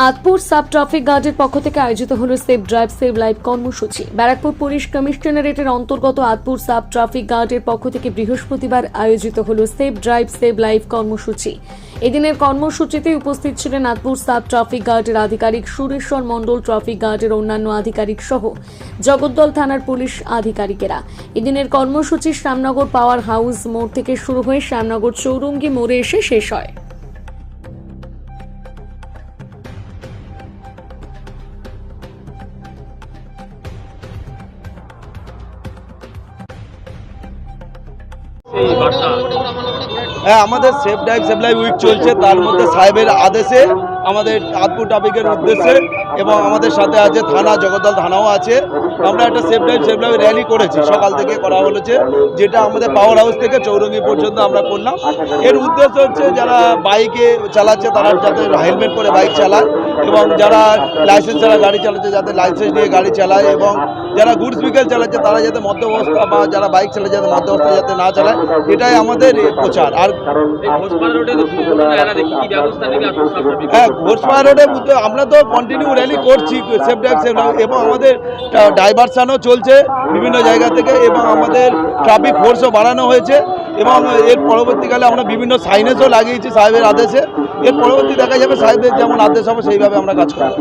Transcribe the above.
Atpur sub traffic গার্ডের পক্ষ থেকে আয়োজিত হলো সেভ ড্রাইভ সেভ লাইফ কর্মসূচি। ব্যারাকপুর পুলিশ কমিশনারেটের অন্তর্গত আতপুর সাব ট্রাফিক গার্ডের পক্ষ থেকে বৃহস্পতিবার আয়োজিত হলো সেভ ড্রাইভ সেভ লাইফ কর্মসূচি। এদিনের কর্মসূচিতে উপস্থিত ছিলেন আতপুর সাব ট্রাফিক গার্ডের আধিকারিক সুরেশ্বর মণ্ডল, ট্রাফিক গার্ডের অন্যান্য আধিকারিক সহ জগদ্দল থানার পুলিশ আধিকারিকেরা। এদিনের কর্মসূচি শ্যামনগর পাওয়ার হাউস মোড় থেকে শুরু হয়ে শ্যামনগর চৌরঙ্গি মোড়ে এসে শেষ হয়। হ্যাঁ, আমাদের safe drive save life week চলছে। তার মধ্যে সাহেবের আদেশে আমাদের আতপুর ট্রাফিকের উদ্দেশ্যে এবং আমাদের সাথে আছে থানা, জগদ্দল থানাও আছে। আমরা একটা safe drive save life rally করেছি, সকাল থেকে করা হয়েছে, যেটা আমাদের পাওয়ার হাউস থেকে চৌরঙ্গি পর্যন্ত আমরা করলাম। এর উদ্দেশ্য হচ্ছে যারা বাইকে চালাচ্ছে তারা যাতে হেলমেট পরে বাইক চালায়, এবং যারা লাইসেন্স ছাড়া গাড়ি চালাচ্ছে যাতে লাইসেন্স নিয়ে গাড়ি চালায়, এবং যারা গুডস ভেহিকেল চালাচ্ছে তারা যাতে মদ্যাবস্থা বা যারা বাইক চালাচ্ছে যাতে মদ্যাবস্থা যাতে না চালায়, এটাই আমাদের প্রচার। আর হ্যাঁ, ঘোষপাড়া রোডে আমরা তো কন্টিনিউ র্যালি করছি সেফ ড্রাইভ সেভ লাইফ, এবং আমাদের ডাইভারশনও চলছে বিভিন্ন জায়গা থেকে, এবং আমাদের ট্রাফিক ফোর্সও বাড়ানো হয়েছে, এবং এর পরবর্তীকালে আমরা বিভিন্ন সাইনেজও লাগিয়েছি সাহেবের আদেশে। এর পরবর্তী দেখা যাবে সাহেবের যেমন আদেশ হবে সেইভাবে আমরা কাজ করব।